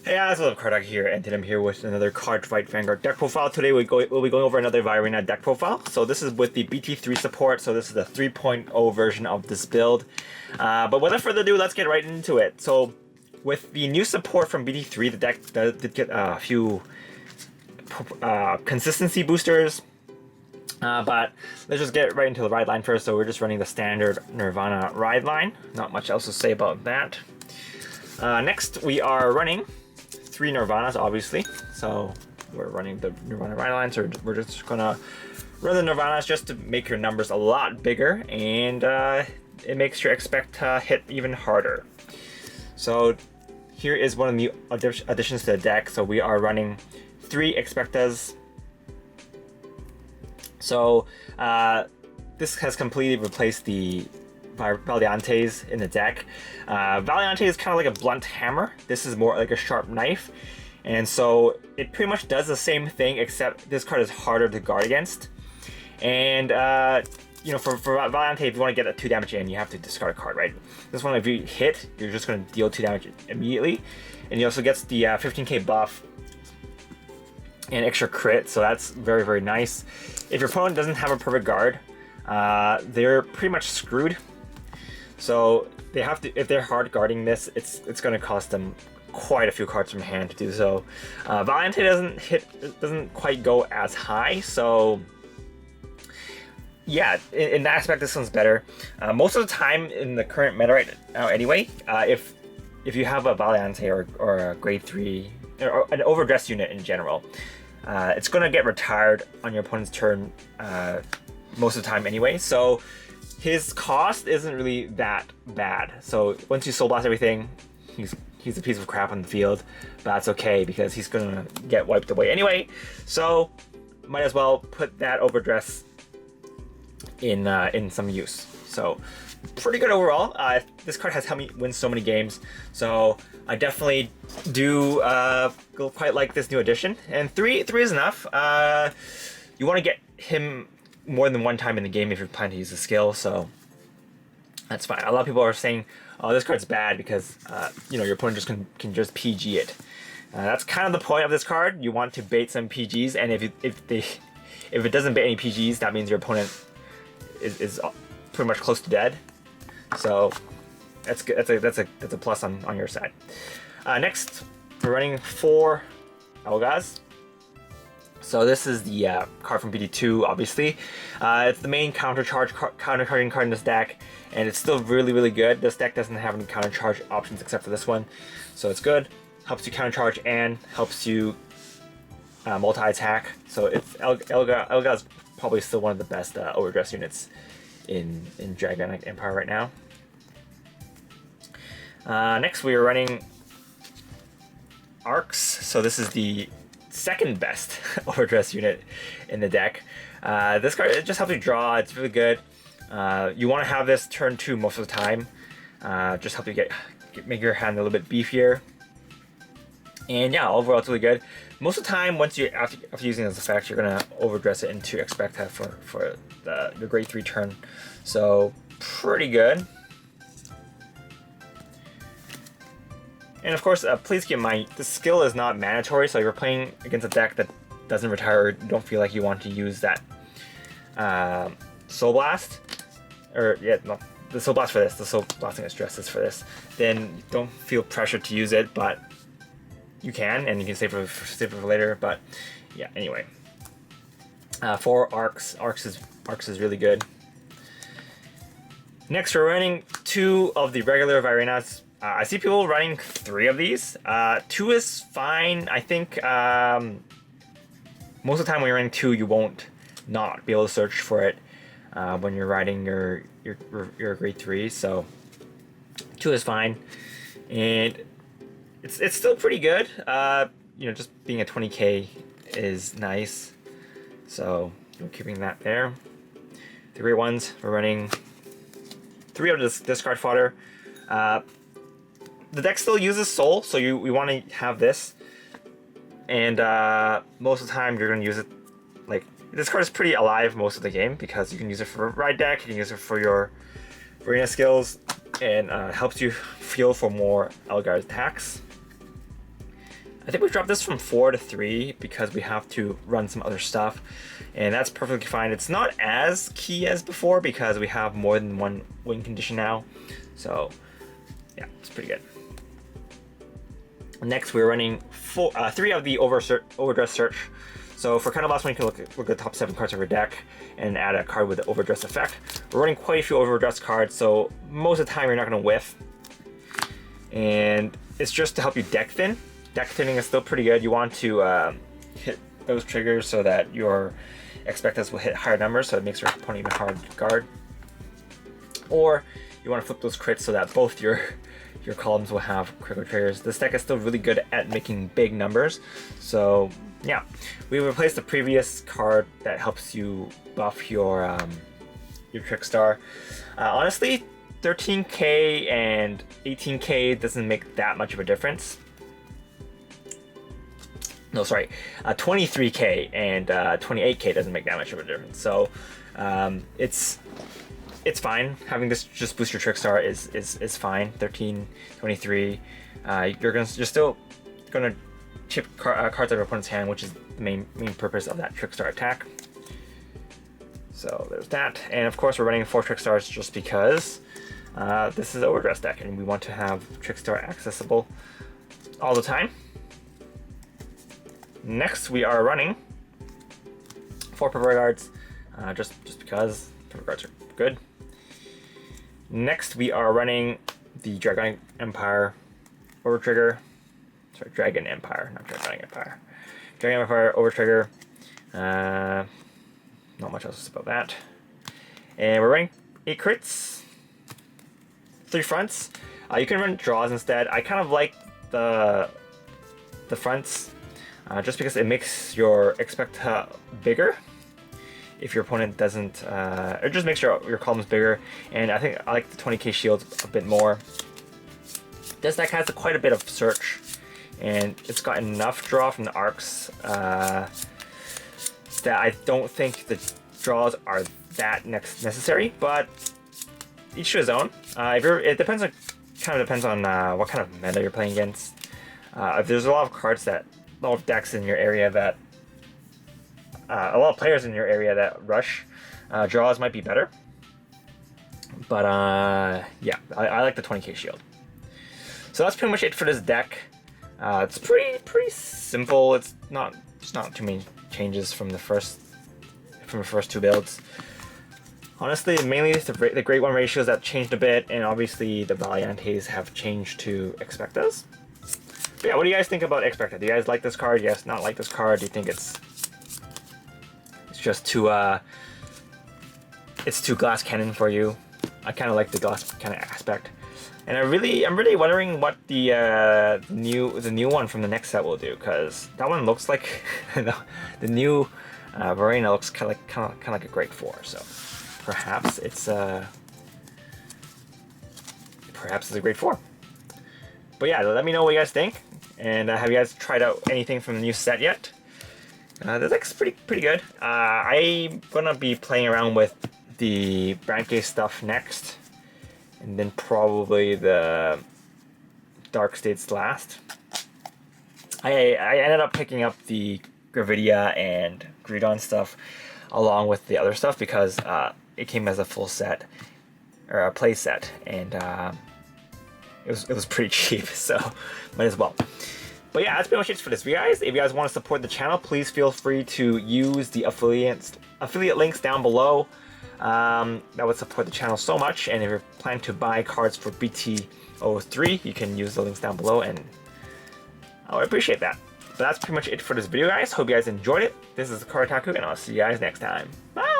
Hey guys, what's up? Cardog here, and today I'm here with another Card Fight Vanguard deck profile. Today we'll be going over another Vairina deck profile. So this is with the BT3 support, so this is the 3.0 version of this build. But without further ado, let's get right into it. So with the new support from BT3, the deck did get a few consistency boosters. But let's just get right into the ride line first. So we're just running the standard Nirvana ride line. Not much else to say about that. Next, we are running 3 Nirvanas, obviously. So we're running the Nirvana ride line, so we're just gonna run the Nirvanas just to make your numbers a lot bigger, and it makes your Expecta hit even harder. So here is one of the new additions to the deck. So we are running 3 Expectas. So this has completely replaced the Valiantes in the deck. Valiante is kind of like a blunt hammer. This is more like a sharp knife, and so it pretty much does the same thing, except this card is harder to guard against. And you know, for Valiante, if you want to get a 2 damage in, you have to discard a card, right? This one, if you hit, you're just going to deal 2 damage immediately, and he also gets the 15k buff and extra crit, so that's very, very nice. If your opponent doesn't have a perfect guard, they're pretty much screwed. So they have to, if they're hard guarding this, it's going to cost them quite a few cards from hand to do so. Valiante doesn't quite go as high, so yeah, in that aspect this one's better. Most of the time in the current meta right now anyway, if you have a Valiante or a grade 3 or an overdress unit in general, it's going to get retired on your opponent's turn most of the time anyway, so his cost isn't really that bad. So once you soul blast everything, he's a piece of crap on the field, but that's okay because he's gonna get wiped away anyway. So might as well put that overdress in some use. So pretty good overall. This card has helped me win so many games, so I definitely do quite like this new addition. And three is enough. You want to get him more than one time in the game if you're planning to use the skill, so that's fine. A lot of people are saying, oh, this card's bad because you know, your opponent just can just PG it. That's kind of the point of this card. You want to bait some PGs, and if it doesn't bait any PGs, that means your opponent is pretty much close to dead. So that's good. That's a plus on your side. Next, we're running 4 Elgas. So this is the card from BT2, obviously. It's the main countercharging card in this deck, and it's still really, really good. This deck doesn't have any countercharge options except for this one, so it's good. Helps you countercharge and helps you multi-attack. So it's Elga is probably still one of the best overdress units in Dragon Empire right now. Next, we are running Arcs. So this is the second best overdress unit in the deck. This card, it just helps you draw. It's really good. You want to have this turn 2 most of the time. Just help you make your hand a little bit beefier. And yeah, overall it's really good. Most of the time, once you after using this effect, you're gonna overdress it into Expecta for the grade 3 turn. So pretty good. And of course, please keep in mind, the skill is not mandatory, so if you're playing against a deck that doesn't retire or don't feel like you want to use that Soul Blast, or yeah, no, the Soul Blast for this, the Soul Blasting Stress is for this, then don't feel pressured to use it, but you can, and you can save it for later, but yeah, anyway. For Arcs is really good. Next, we're running 2 of the regular Vairinas. I see people running 3 of these. 2 is fine. I think most of the time when you're running 2, you won't not be able to search for it when you're riding your grade 3. So 2 is fine, and it's still pretty good. You know, just being a 20k is nice. So we're keeping that there. The great ones, we're running 3 of this discard fodder. The deck still uses soul, so we want to have this, and most of the time you're going to use it. Like, this card is pretty alive most of the game because you can use it for a ride deck, you can use it for your Vairina skills, and helps you feel for more Elgar attacks. I think we dropped this from 4 to 3 because we have to run some other stuff, and that's perfectly fine. It's not as key as before because we have more than one win condition now, so yeah, it's pretty good. Next, we're running 3 of the overdress search. So for kind of last one, you can look at the top 7 cards of your deck and add a card with the overdress effect. We're running quite a few overdress cards, so most of the time you're not going to whiff. And it's just to help you deck thin. Deck thinning is still pretty good. You want to hit those triggers so that your Expectas will hit higher numbers, so it makes your opponent even harder to guard. Or you want to flip those crits so that both your columns will have critical triggers. This deck is still really good at making big numbers, so yeah. We replaced the previous card that helps you buff your Trickstar. Honestly, 13k and 18k doesn't make that much of a difference. No, sorry, 23k and 28k doesn't make that much of a difference. So it's fine. Having this just boost your Trickstar is fine. 13, 23. You're still gonna chip cards out of your opponent's hand, which is the main purpose of that Trickstar attack. So there's that, and of course we're running 4 Trickstars just because this is an overdress deck, and we want to have Trickstar accessible all the time. Next, we are running 4 Purple Guards, just because Purple Guards are good. Next, we are running the Dragon Empire Overtrigger. Sorry, Dragon Empire, not Dragon Empire. Dragon Empire Overtrigger. Not much else about that. And we're running 8 crits, 3 fronts. You can run draws instead. I kind of like the fronts just because it makes your Expecta bigger. If your opponent doesn't, it just makes your columns bigger. And I think I like the 20k shield a bit more. This deck has quite a bit of search, and it's got enough draw from the arcs that I don't think the draws are that necessary, but each to his own. It depends on what kind of meta you're playing against. If there's a lot of cards a lot of decks in your area that a lot of players in your area that rush, draws might be better. But yeah, I like the 20k shield. So that's pretty much it for this deck. It's pretty simple. It's not too many changes from the first 2 builds. Honestly, mainly the Great One ratios that changed a bit, and obviously the Valiantes have changed to Expectas. But yeah, what do you guys think about Expecta? Do you guys like this card? Yes, not like this card? Do you think it's just too glass cannon for you? I kind of like the glass cannon aspect, and I'm really wondering what the new one from the next set will do, because that one looks like the new Vairina looks kind of like a Grade 4. So perhaps it's a Grade 4. But yeah, let me know what you guys think, and have you guys tried out anything from the new set yet? This deck's pretty good. I'm gonna be playing around with the Branke stuff next, and then probably the Dark States last. I ended up picking up the Gravidia and Greedon stuff along with the other stuff because it came as a full set, or a play set, and it was pretty cheap, so might as well. But yeah, that's pretty much it for this video, guys. If you guys want to support the channel, please feel free to use the affiliate links down below. That would support the channel so much. And if you're planning to buy cards for BT03, you can use the links down below, and I would appreciate that. But that's pretty much it for this video, guys. Hope you guys enjoyed it. This is Karataku, and I'll see you guys next time. Bye!